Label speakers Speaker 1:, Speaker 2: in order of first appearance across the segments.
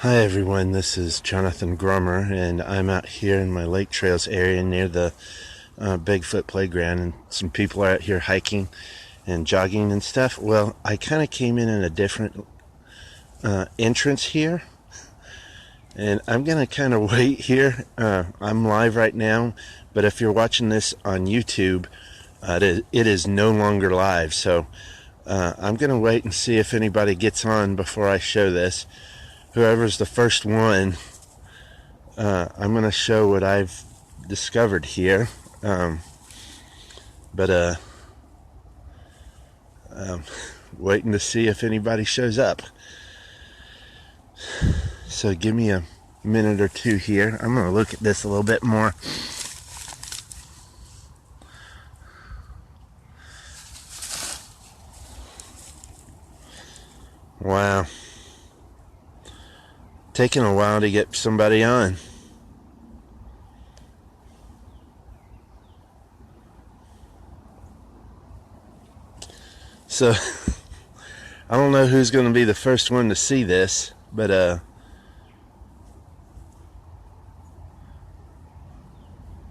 Speaker 1: Hi everyone, this is Jonathan Grummer, and I'm out here in my Lake Trails area near the Bigfoot playground, and some people are out here hiking and jogging and stuff. Well, I kind of came in a different entrance here, and I'm gonna kind of wait here. I'm live right now, but if you're watching this on YouTube, it is no longer live, so I'm gonna wait and see if anybody gets on before I show this. Whoever's the first one, I'm going to show what I've discovered here. But waiting to see if anybody shows up. So give me a minute or two here. I'm going to look at this a little bit more. Wow. Taking a while to get somebody on. So I don't know who's going to be the first one to see this, but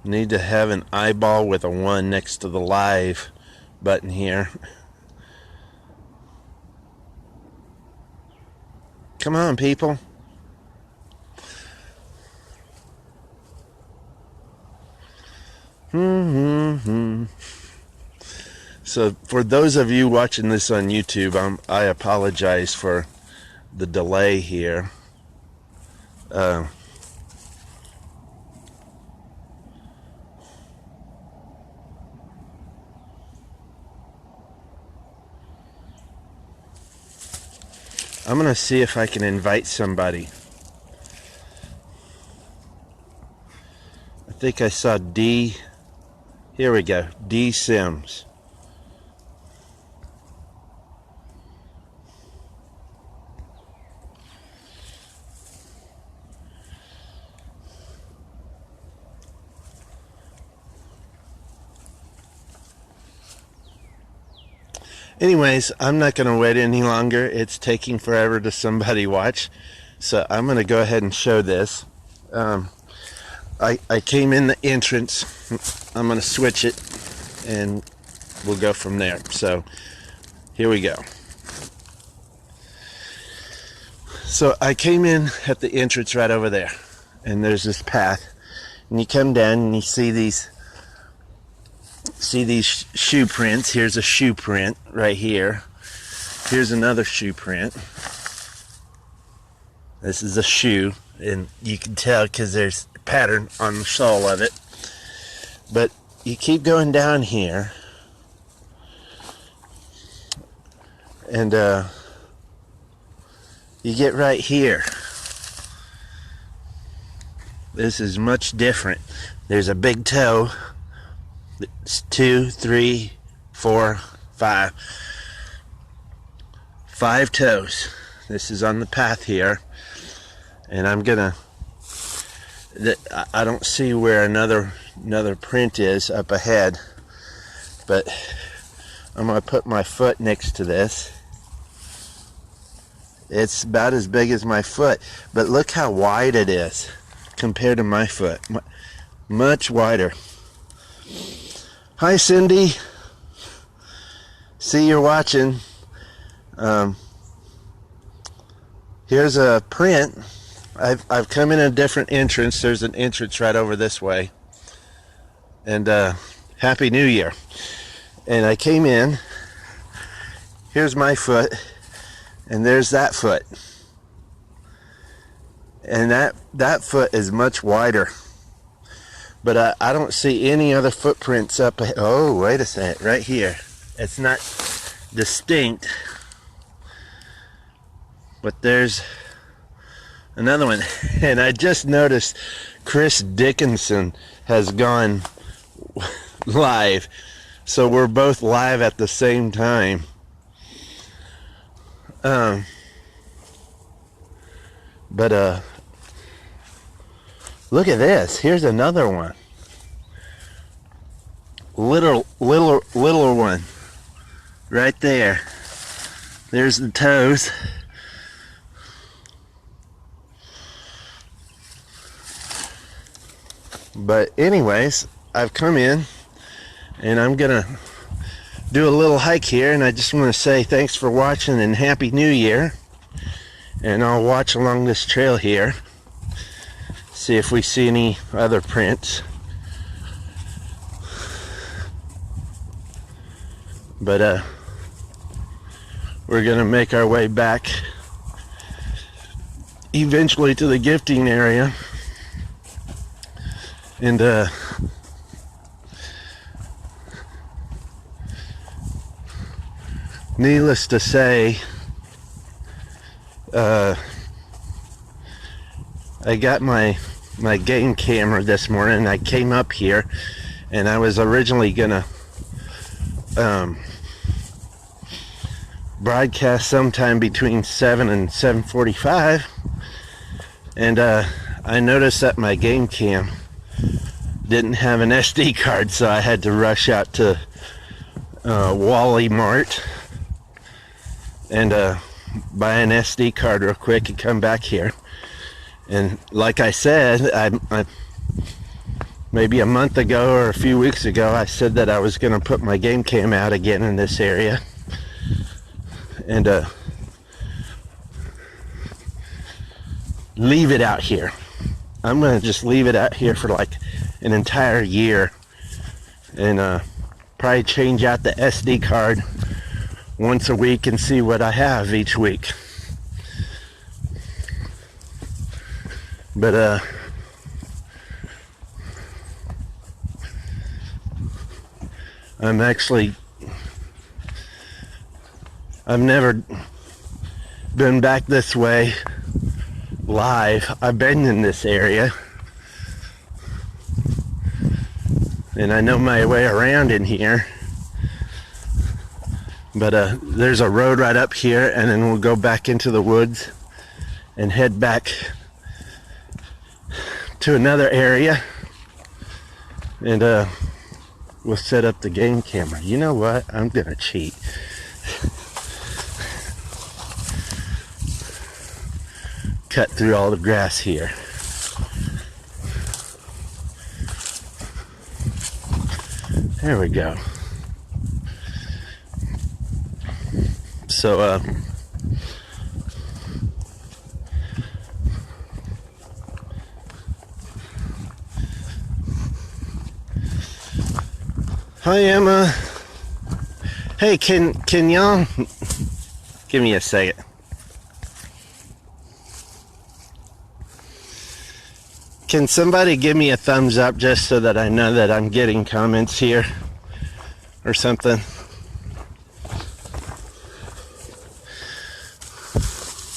Speaker 1: need to have an eyeball with a 1 next to the live button here. Come on, people. So for those of you watching this on YouTube, I apologize for the delay here. I'm going to see if I can invite somebody. I think I saw D. Here we go. D. Sims. Anyways, I'm not going to wait any longer. It's taking forever to somebody watch. So I'm going to go ahead and show this. I came in the entrance. I'm going to switch it and we'll go from there. So here we go. So I came in at the entrance right over there, and there's this path, and you come down and you see these shoe prints. Here's a shoe print right here. Here's another shoe print. This is a shoe, and you can tell because there's a pattern on the sole of it. But you keep going down here, and you get right here. This is much different. There's a big toe. It's 2, 3, 4, 5. 5 toes. This is on the path here. And I'm gonna, I don't see where another print is up ahead, but I'm gonna put my foot next to this. It's about as big as my foot, but look how wide it is compared to my foot. Much wider. Hi, Cindy. See, you're watching. Here's a print. I've come in a different entrance. There's an entrance right over this way. And Happy New Year. And I came in. Here's my foot. And there's that foot. And that foot is much wider. But I don't see any other footprints up. Oh, wait a second. Right here. It's not distinct. But there's another one. And I just noticed Chris Dickinson has gone live. So we're both live at the same time. But look at this. Here's another one. Little one. Right there. There's the toes. But anyways, I've come in and I'm gonna do a little hike here, and I just want to say thanks for watching and Happy New Year. And I'll watch along this trail here, see if we see any other prints. But we're gonna make our way back eventually to the gifting area, and needless to say, I got my game camera this morning. I came up here and I was originally gonna broadcast sometime between 7 and 7:45, and I noticed that my game cam didn't have an SD card, so I had to rush out to Wally Mart and buy an SD card real quick and come back here. And like I said, I maybe a month ago or a few weeks ago, I said that I was going to put my game cam out again in this area, and leave it out here. I'm going to just leave it out here for like an entire year, and probably change out the SD card once a week and see what I have each week. But I've never been back this way live. I've been in this area and I know my way around in here. But there's a road right up here, and then we'll go back into the woods and head back to another area, and we'll set up the game camera. You know what? I'm gonna cheat. Cut through all the grass here. There we go. So hi Emma. Hey, can y'all give me a second? Can somebody give me a thumbs up just so that I know that I'm getting comments here or something?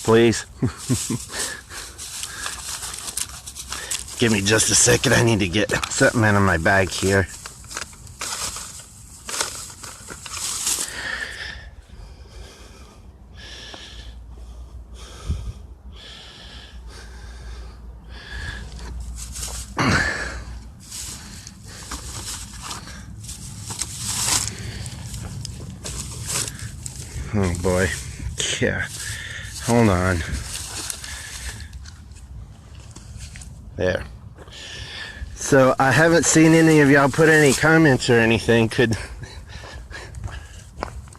Speaker 1: Please. Give me just a second. I need to get something out of my bag here. Oh boy. Yeah. Hold on. There. So I haven't seen any of y'all put any comments or anything.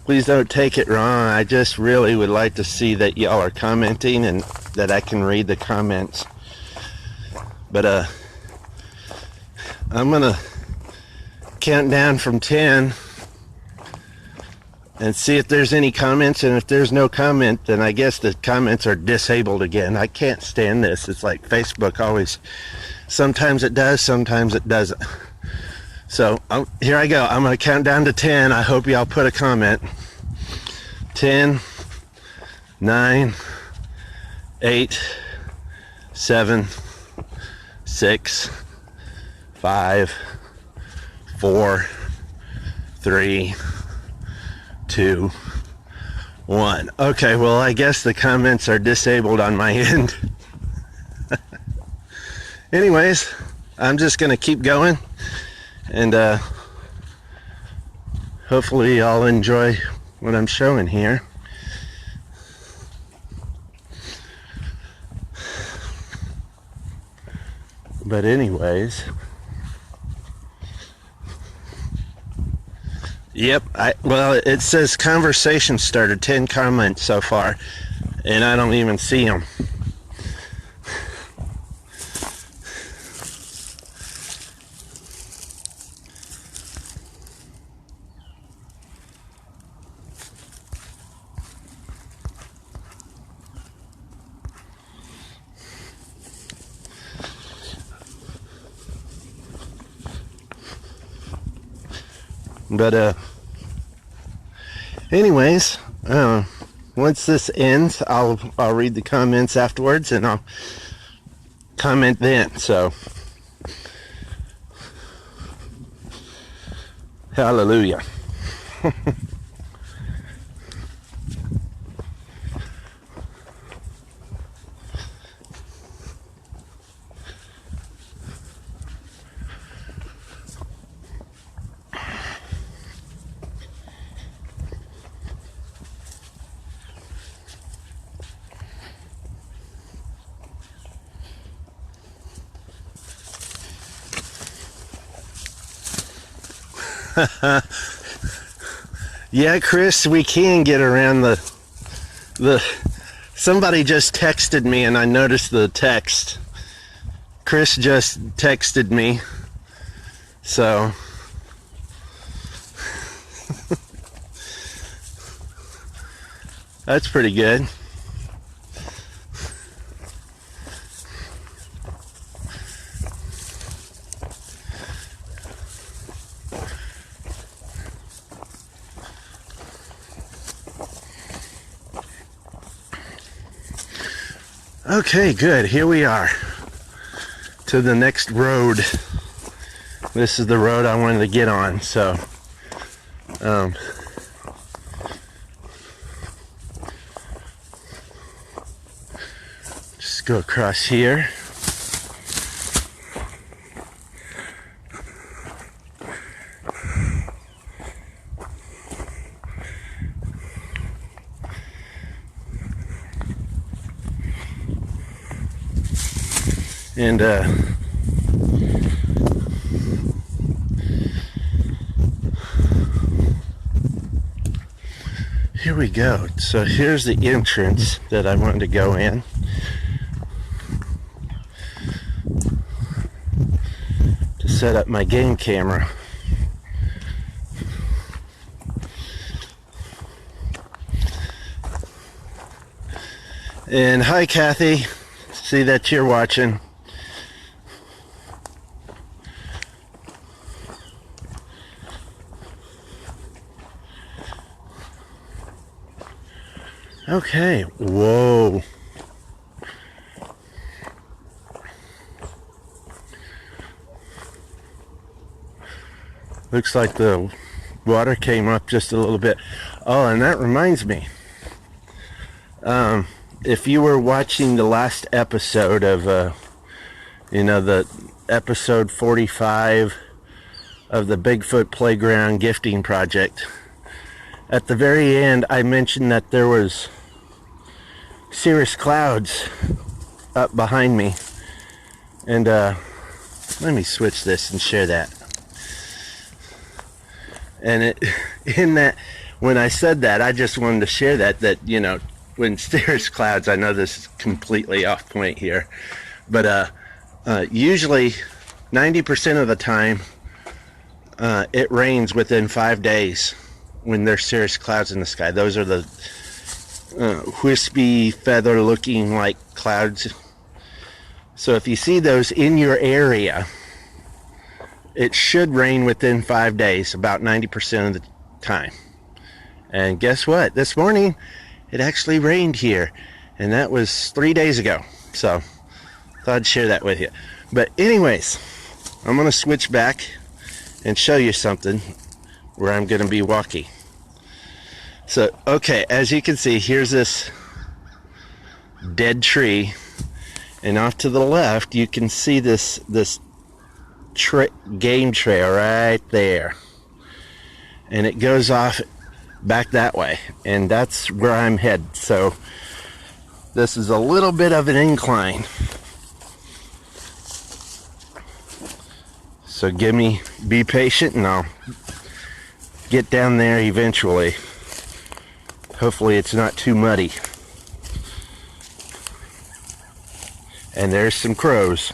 Speaker 1: Please don't take it wrong. I just really would like to see that y'all are commenting and that I can read the comments. But I'm gonna count down from 10 and see if there's any comments, and if there's no comment, then I guess the comments are disabled again. I can't stand this. It's like Facebook always, sometimes it does, sometimes it doesn't. So here I go. I'm going to count down to 10. I hope y'all put a comment. 10, 9, 8, 7, 6, 5, 4, 3, 2, 1. Okay, well, I guess the comments are disabled on my end. Anyways, I'm just gonna keep going, and hopefully y'all enjoy what I'm showing here. But anyways, Yep. Well, it says conversation started, 10 comments so far, and I don't even see them. But anyways, once this ends, I'll read the comments afterwards, and I'll comment then. So, hallelujah. Yeah, Chris, we can get around the somebody just texted me and I noticed the text. Chris just texted me. So that's pretty good. Okay, good. Here we are to the next road. This is the road I wanted to get on. So, just go across here. And here we go. So here's the entrance that I wanted to go in. To set up my game camera. And hi, Kathy. See that you're watching. Okay, whoa. Looks like the water came up just a little bit. Oh, and that reminds me. If you were watching the last episode of, the episode 45 of the Bigfoot Playground Gifting Project, at the very end, I mentioned that there was cirrus clouds up behind me. And let me switch this and share that. And when I said that, I just wanted to share that when cirrus clouds, I know this is completely off point here, but usually 90% of the time it rains within 5 days when there's cirrus clouds in the sky. Those are the wispy feather looking like clouds. So if you see those in your area, it should rain within 5 days, about 90% of the time. And guess what? This morning it actually rained here, and that was 3 days ago. So thought I'd share that with you. But anyways, I'm going to switch back and show you something where I'm going to be walking. So, okay, as you can see, here's this dead tree, and off to the left you can see this game trail right there, and it goes off back that way, and that's where I'm headed. So this is a little bit of an incline, so be patient, and I'll get down there eventually. Hopefully it's not too muddy. And there's some crows.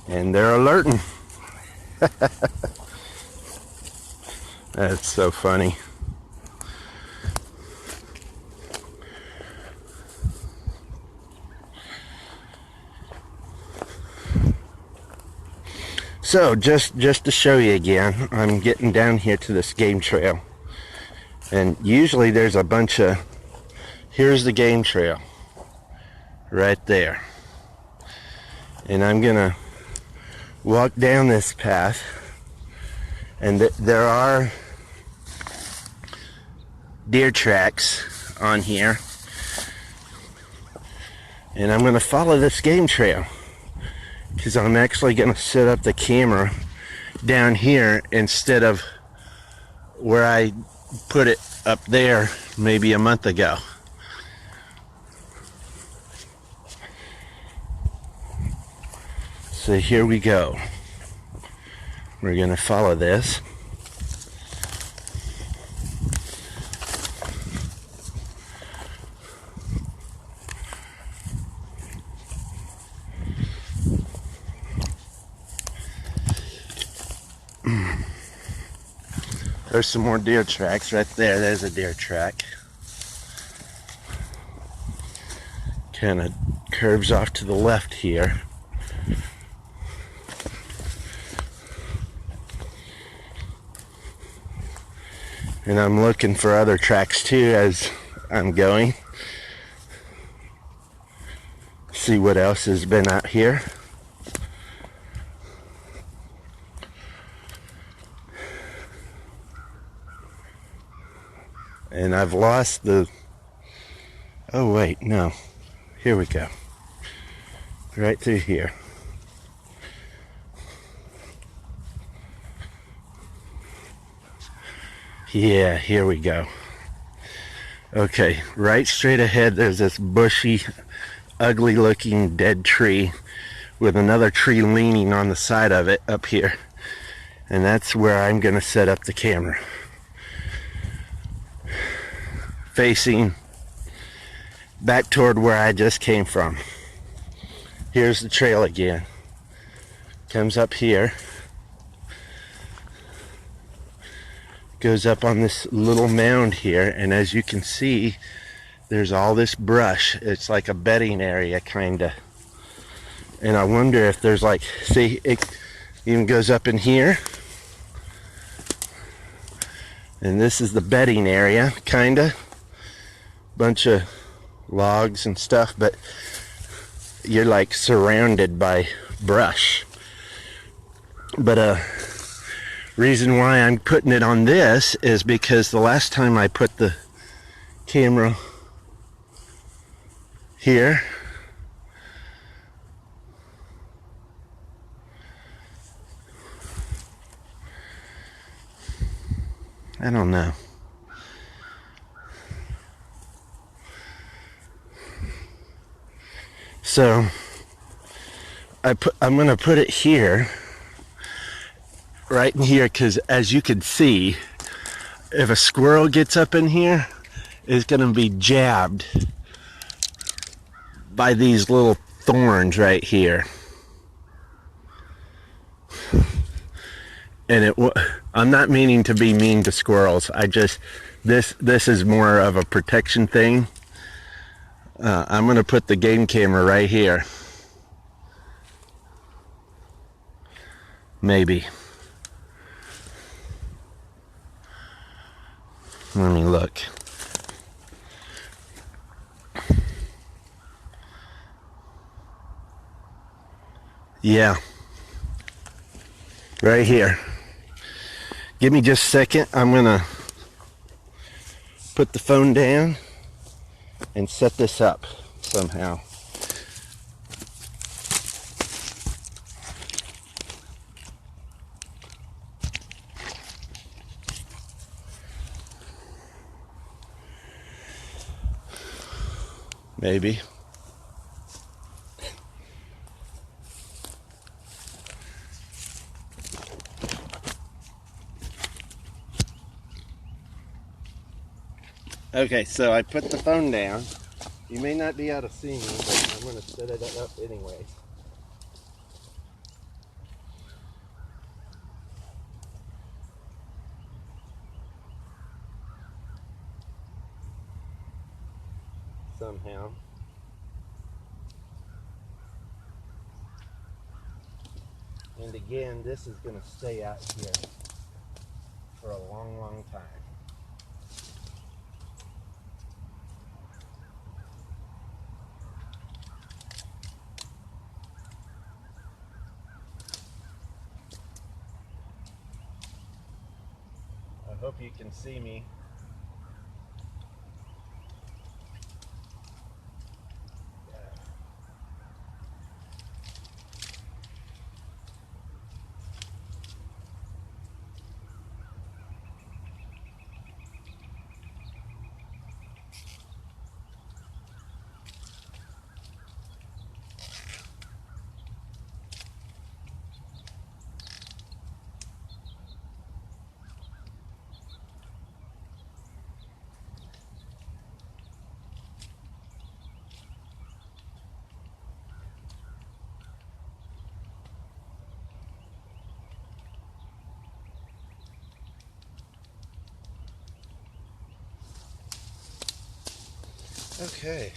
Speaker 1: And they're alerting. That's so funny. So just to show you again, I'm getting down here to this game trail. And usually there's a bunch of, here's the game trail right there. And I'm gonna walk down this path, and there are deer tracks on here. And I'm gonna follow this game trail, because I'm actually going to set up the camera down here instead of where I put it up there maybe a month ago. So here we go. We're going to follow this. There's some more deer tracks right there. There's a deer track. Kind of curves off to the left here. And I'm looking for other tracks too as I'm going. See what else has been out here. And I've lost the, oh wait, no, here we go, right through here. Yeah, here we go. Okay, right straight ahead there's this bushy, ugly looking dead tree with another tree leaning on the side of it up here. And that's where I'm gonna set up the camera. Facing back toward where I just came from. Here's the trail again. Comes up here. Goes up on this little mound here, and as you can see, there's all this brush. It's like a bedding area, kinda. And I wonder if there's like, see, it even goes up in here. And this is the bedding area, kinda. Bunch of logs and stuff, but you're like surrounded by brush. But reason why I'm putting it on this is because the last time I put the camera here, I don't know. So I'm gonna put it here, right in here, because as you can see, if a squirrel gets up in here, it's gonna be jabbed by these little thorns right here. And I'm not meaning to be mean to squirrels. I just, this is more of a protection thing. I'm gonna put the game camera right here. Maybe. Let me look. Yeah. Right here. Give me just a second. I'm gonna put the phone down and set this up somehow. Maybe. Okay, so I put the phone down. You may not be able to see me, but I'm going to set it up anyway. Somehow. And again, this is going to stay out here for a long, long time. I hope you can see me. Okay.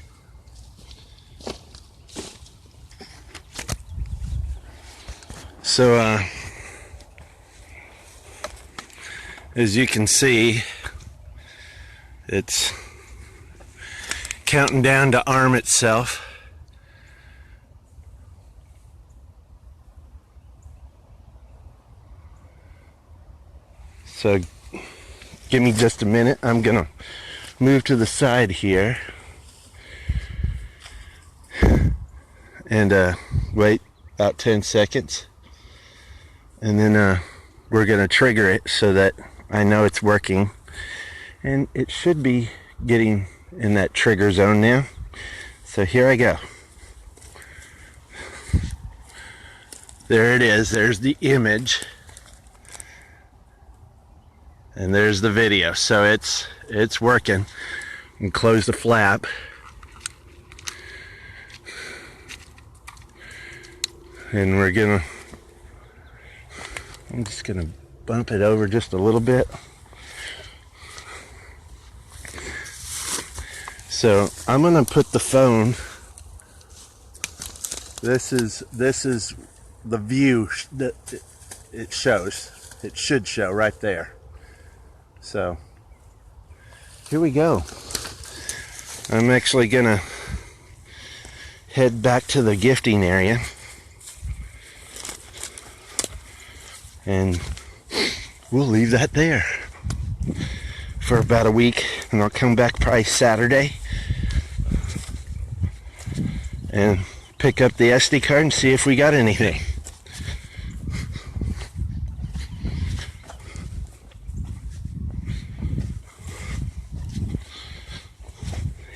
Speaker 1: So, as you can see, it's counting down to arm itself. So, give me just a minute. I'm gonna move to the side here and wait about 10 seconds, and then we're gonna trigger it so that I know it's working, and it should be getting in that trigger zone now. So here I go. There it is. There's the image, and there's the video. So it's working. And close the flap. And I'm just gonna bump it over just a little bit. So I'm gonna put the phone. This is the view that it shows. It should show right there. So here we go. I'm actually gonna head back to the gifting area, and we'll leave that there for about a week, and I'll come back probably Saturday and pick up the SD card and see if we got anything.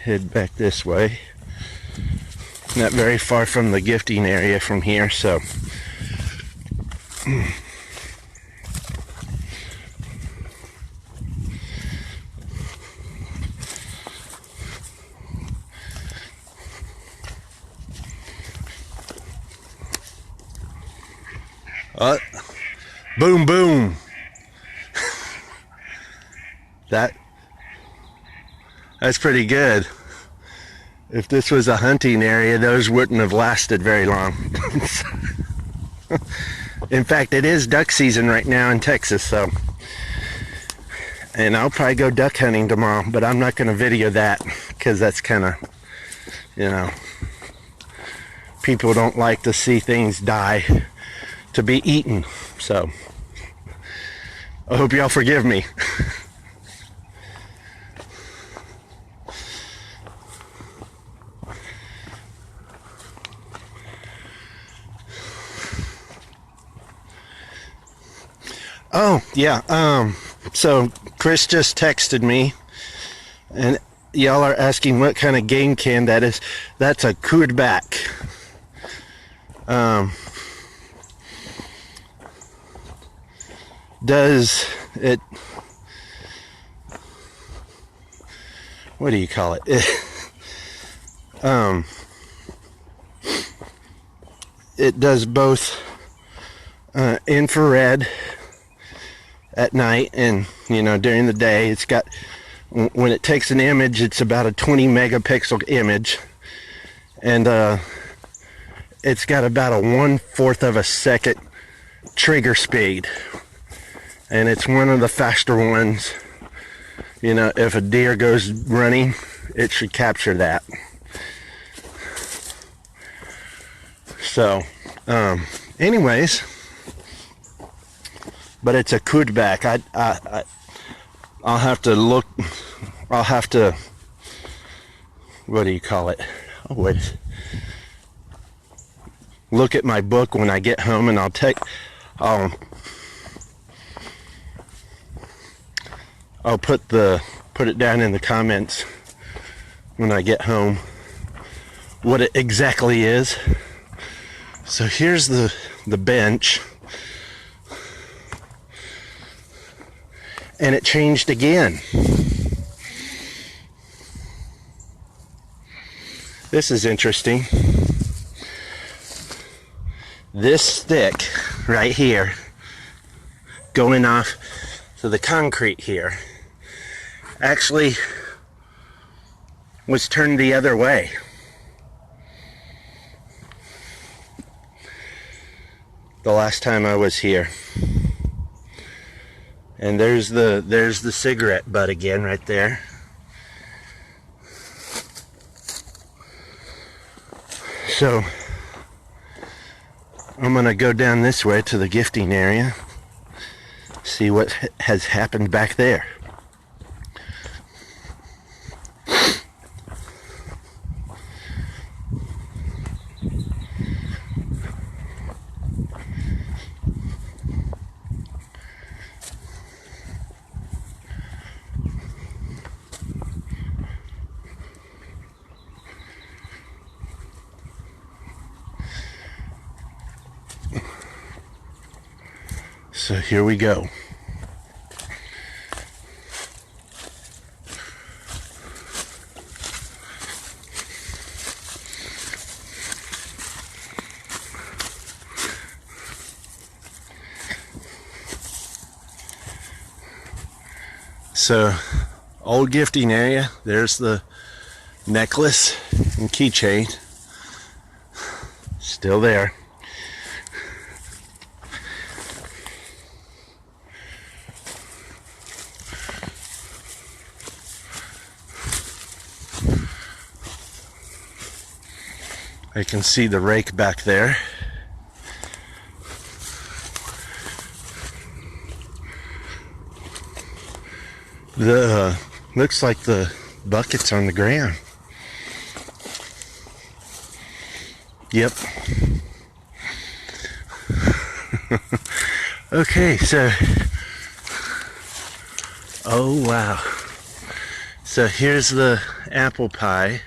Speaker 1: Head back this way. Not very far from the gifting area from here, so boom, boom. That's pretty good. If this was a hunting area, those wouldn't have lasted very long. In fact, it is duck season right now in Texas, so, and I'll probably go duck hunting tomorrow, but I'm not going to video that because that's kind of, people don't like to see things die to be eaten. So I hope y'all forgive me. Oh, yeah. So Chris just texted me, and y'all are asking what kind of game can that is. That's a Kurdbak. Does it what do you call it? It does both infrared at night and, you know, during the day. It's got, when it takes an image, it's about a 20 megapixel image, and it's got about a 1/4 of a second trigger speed, and it's one of the faster ones. You know, if a deer goes running, it should capture that. So, anyways, but it's a kudback. I'll have to look. I'll have to. What do you call it? Oh, wait. Look at my book when I get home, and I'll put it down in the comments when I get home what it exactly is. So here's the bench, and it changed again. This is interesting. This stick right here going off to the concrete here actually was turned the other way. The last time I was here. And there's the cigarette butt again right there. So I'm gonna go down this way to the gifting area, see what has happened back there. So here we go. So, old gifting area, there's the necklace and keychain, still there. I can see the rake back there. Looks like the bucket's on the ground. Yep. Okay, so, oh wow. So here's the apple pie.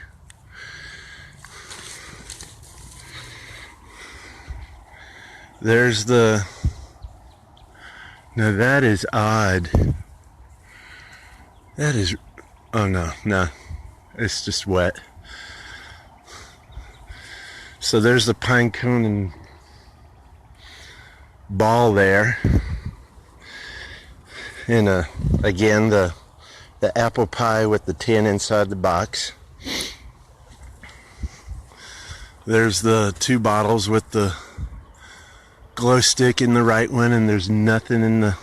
Speaker 1: There's the, now that is odd. That is, oh no, it's just wet. So there's the pine cone and ball there. And again, the apple pie with the tin inside the box. There's the 2 bottles with the glow stick in the right one, and there's nothing in the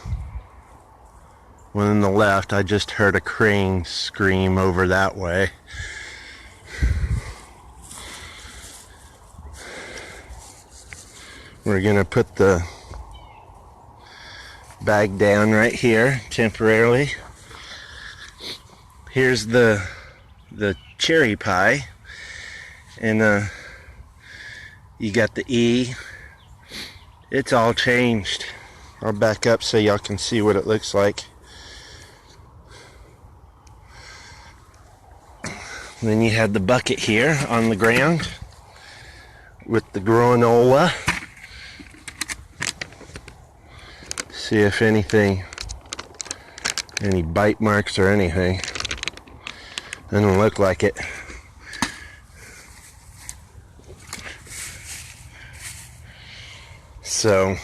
Speaker 1: one on the left. I just heard a crane scream over that way. We're gonna put the bag down right here temporarily. Here's the cherry pie, and you got the E. It's all changed. I'll back up so y'all can see what it looks like. Then you had the bucket here on the ground with the granola. See if any bite marks or anything. Doesn't look like it. So,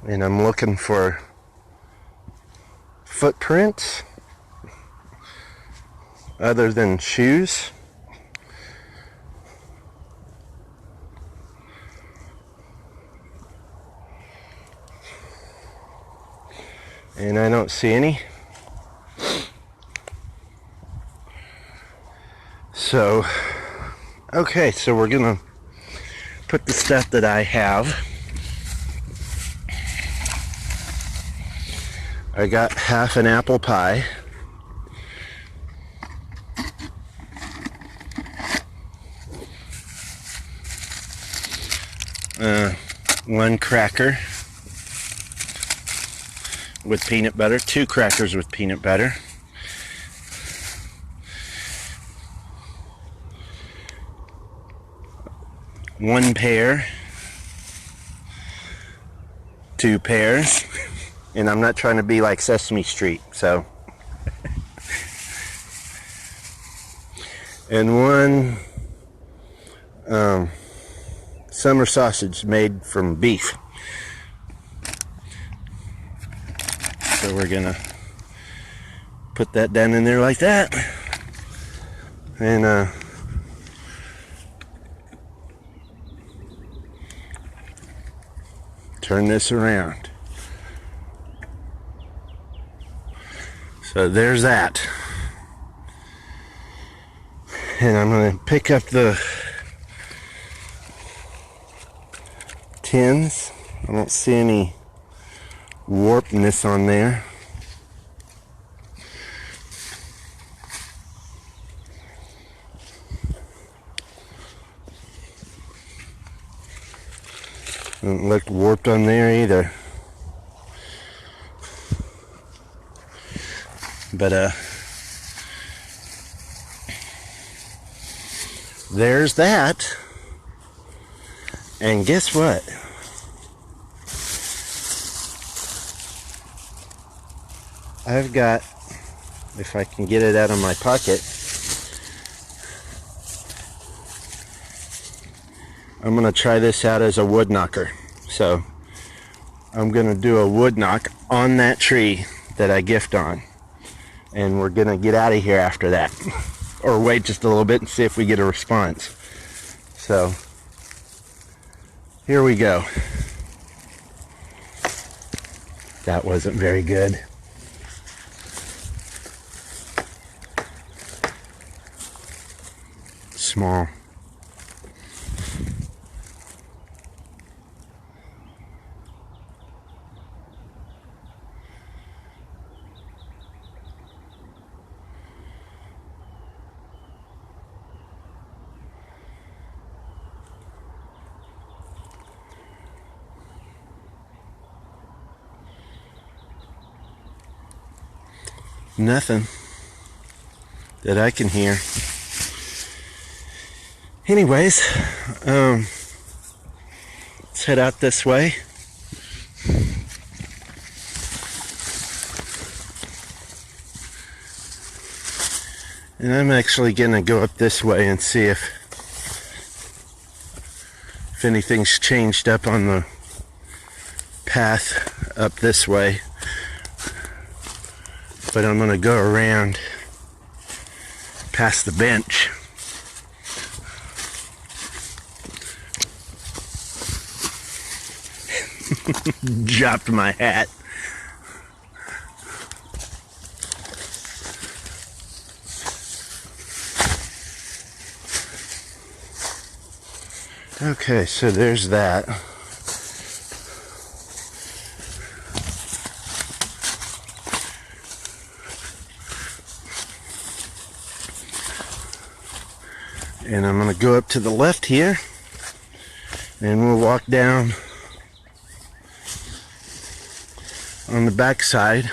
Speaker 1: and I'm looking for footprints other than shoes. And I don't see any. So, okay, so we're gonna put the stuff that I have. I got half an apple pie. One cracker with peanut butter, 2 crackers with peanut butter. One pear, 2 pears, and I'm not trying to be like Sesame Street, so. And one summer sausage made from beef. So we're gonna put that down in there like that, and turn this around. So there's that. And I'm going to pick up the tins. I don't see any warpness on there. Doesn't look warped on there either. But there's that. And guess what? I've got, if I can get it out of my pocket, I'm going to try this out as a wood knocker. So I'm going to do a wood knock on that tree that I gift on. And we're going to get out of here after that. Or wait just a little bit and see if we get a response. So here we go. That wasn't very good. Small. Nothing that I can hear. Anyways, let's head out this way. And I'm actually gonna go up this way and see if anything's changed up on the path up this way. But I'm gonna go around past the bench. Dropped my hat. Okay, so there's that. And I'm going to go up to the left here, and we'll walk down on the back side.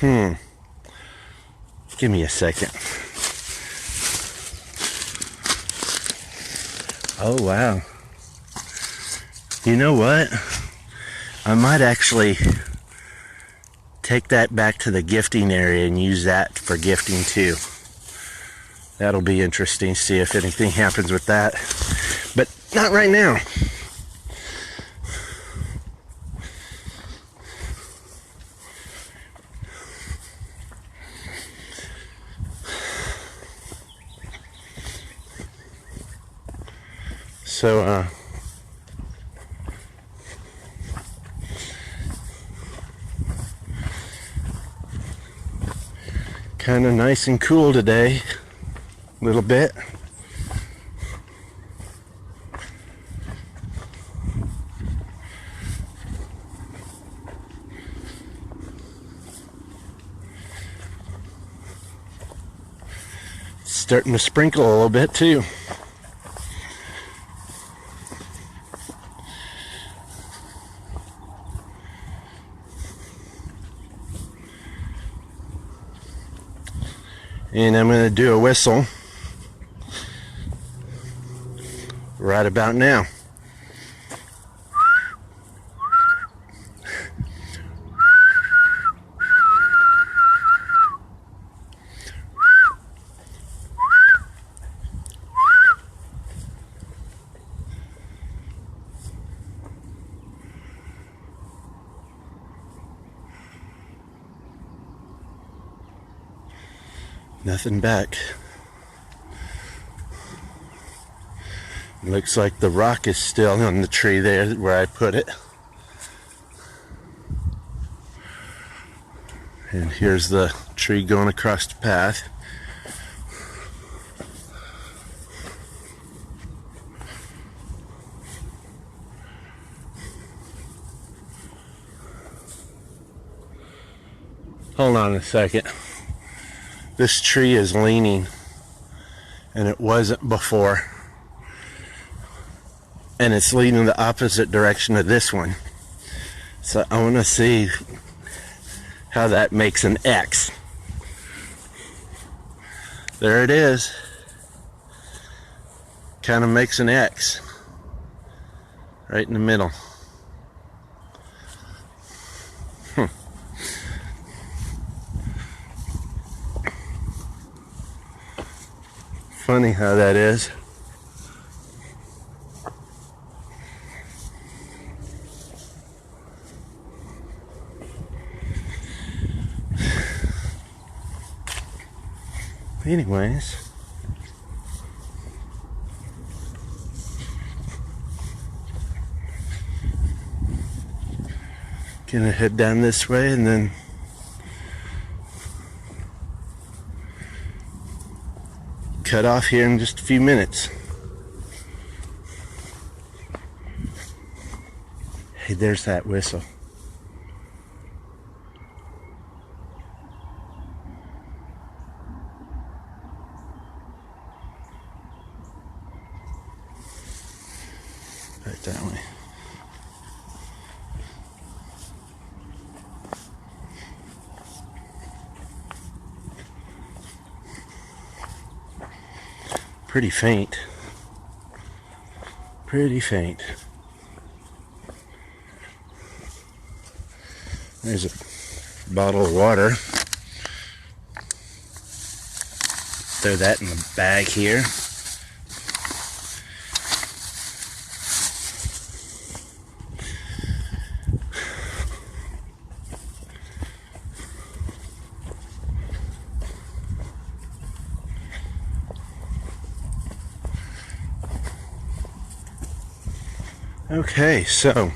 Speaker 1: Give me a second. Oh, wow. You know what? I might actually take that back to the gifting area and use that for gifting too. That'll be interesting, see if anything happens with that. But not right now. So, kind of nice and cool today, a little bit. It's starting to sprinkle a little bit too. And I'm going to do a whistle right about now. Nothing back. Looks like the rock is still on the tree there where I put it. And here's the tree going across the path. Hold on a second. This tree is leaning, and it wasn't before. And it's leaning the opposite direction of this one. So I want to see how that makes an X. There it is. Kind of makes an X. Right in the middle. Funny how that is. Anyways, gonna head down this way and then cut off here in just a few minutes. Hey, there's that whistle. Right that way. Pretty faint. Pretty faint. There's a bottle of water. Throw that in the bag here. Okay, so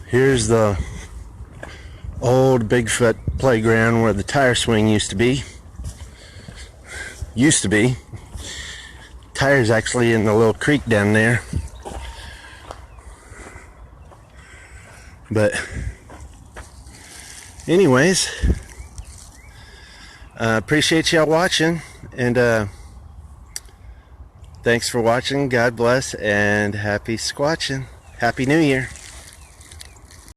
Speaker 1: here's the old Bigfoot playground where the tire swing used to be. Tire's actually in the little creek down there. But anyways, appreciate y'all watching, and thanks for watching. God bless, and happy squatching. Happy New Year.